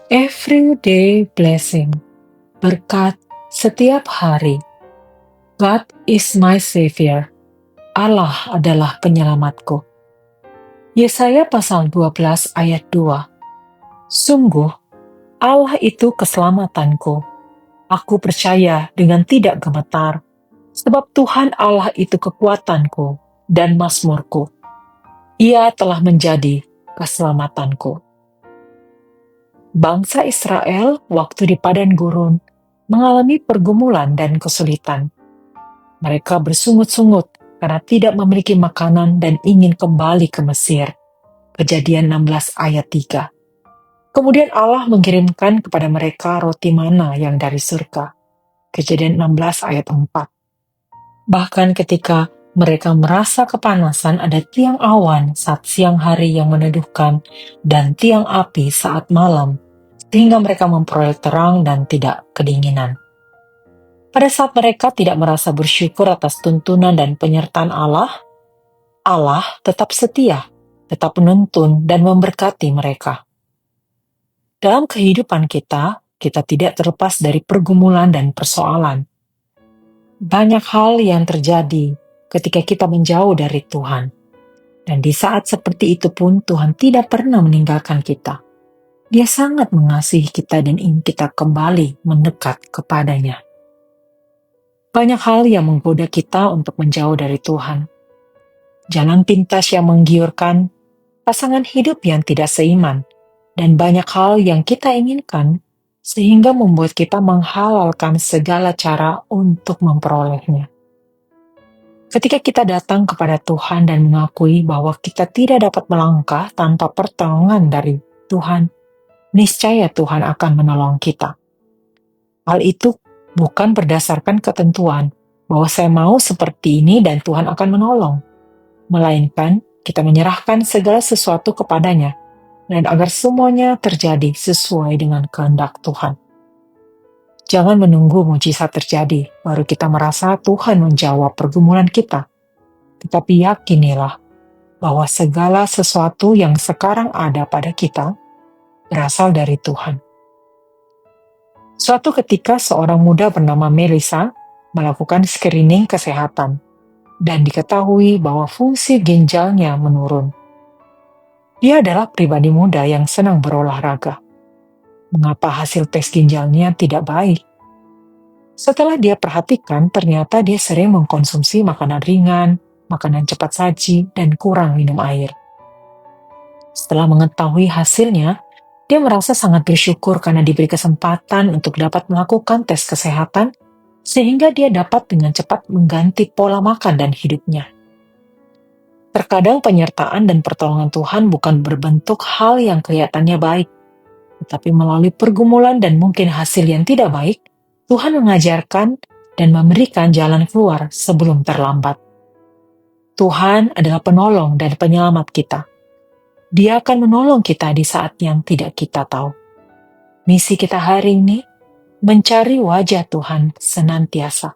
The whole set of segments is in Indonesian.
Everyday blessing, berkat setiap hari. God is my Savior. Allah adalah penyelamatku. Yesaya pasal 12 ayat 2. Sungguh, Allah itu keselamatanku. Aku percaya dengan tidak gemetar, sebab Tuhan Allah itu kekuatanku dan mazmurku. Ia telah menjadi keselamatanku. Bangsa Israel waktu di padang gurun mengalami pergumulan dan kesulitan. Mereka bersungut-sungut karena tidak memiliki makanan dan ingin kembali ke Mesir. Kejadian 16 ayat 3. Kemudian Allah mengirimkan kepada mereka roti mana yang dari surga. Kejadian 16 ayat 4. Bahkan ketika mereka merasa kepanasan, ada tiang awan saat siang hari yang meneduhkan dan tiang api saat malam, sehingga mereka memperoleh terang dan tidak kedinginan. Pada saat mereka tidak merasa bersyukur atas tuntunan dan penyertaan Allah, Allah tetap setia, tetap menuntun dan memberkati mereka. Dalam kehidupan kita tidak terlepas dari pergumulan dan persoalan. Banyak hal yang terjadi ketika kita menjauh dari Tuhan. Dan di saat seperti itu pun Tuhan tidak pernah meninggalkan kita. Dia sangat mengasihi kita dan ingin kita kembali mendekat kepadanya. Banyak hal yang menggoda kita untuk menjauh dari Tuhan. Jalan pintas yang menggiurkan, pasangan hidup yang tidak seiman, dan banyak hal yang kita inginkan sehingga membuat kita menghalalkan segala cara untuk memperolehnya. Ketika kita datang kepada Tuhan dan mengakui bahwa kita tidak dapat melangkah tanpa pertolongan dari Tuhan, niscaya Tuhan akan menolong kita. Hal itu bukan berdasarkan ketentuan bahwa saya mau seperti ini dan Tuhan akan menolong, melainkan kita menyerahkan segala sesuatu kepadanya dan agar semuanya terjadi sesuai dengan kehendak Tuhan. Jangan menunggu mujizat terjadi baru kita merasa Tuhan menjawab pergumulan kita, tetapi yakinilah bahwa segala sesuatu yang sekarang ada pada kita berasal dari Tuhan. Suatu ketika seorang muda bernama Melissa melakukan screening kesehatan dan diketahui bahwa fungsi ginjalnya menurun. Dia adalah pribadi muda yang senang berolahraga. Mengapa hasil tes ginjalnya tidak baik? Setelah dia perhatikan, ternyata dia sering mengkonsumsi makanan ringan, makanan cepat saji, dan kurang minum air. Setelah mengetahui hasilnya, dia merasa sangat bersyukur karena diberi kesempatan untuk dapat melakukan tes kesehatan, sehingga dia dapat dengan cepat mengganti pola makan dan hidupnya. Terkadang penyertaan dan pertolongan Tuhan bukan berbentuk hal yang kelihatannya baik, tetapi melalui pergumulan dan mungkin hasil yang tidak baik, Tuhan mengajarkan dan memberikan jalan keluar sebelum terlambat. Tuhan adalah penolong dan penyelamat kita. Dia akan menolong kita di saat yang tidak kita tahu. Misi kita hari ini, mencari wajah Tuhan senantiasa,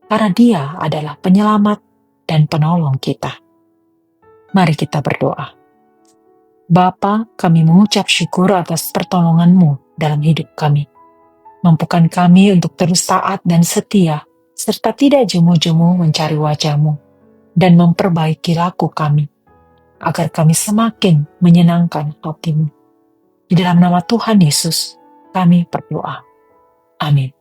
karena Dia adalah penyelamat dan penolong kita. Mari kita berdoa. Bapa, kami mengucap syukur atas pertolongan-Mu dalam hidup kami. Mampukan kami untuk terus taat dan setia, serta tidak jemu-jemu mencari wajah-Mu, dan memperbaiki laku kami, agar kami semakin menyenangkan hati-Mu. Di dalam nama Tuhan Yesus, kami berdoa. Amin.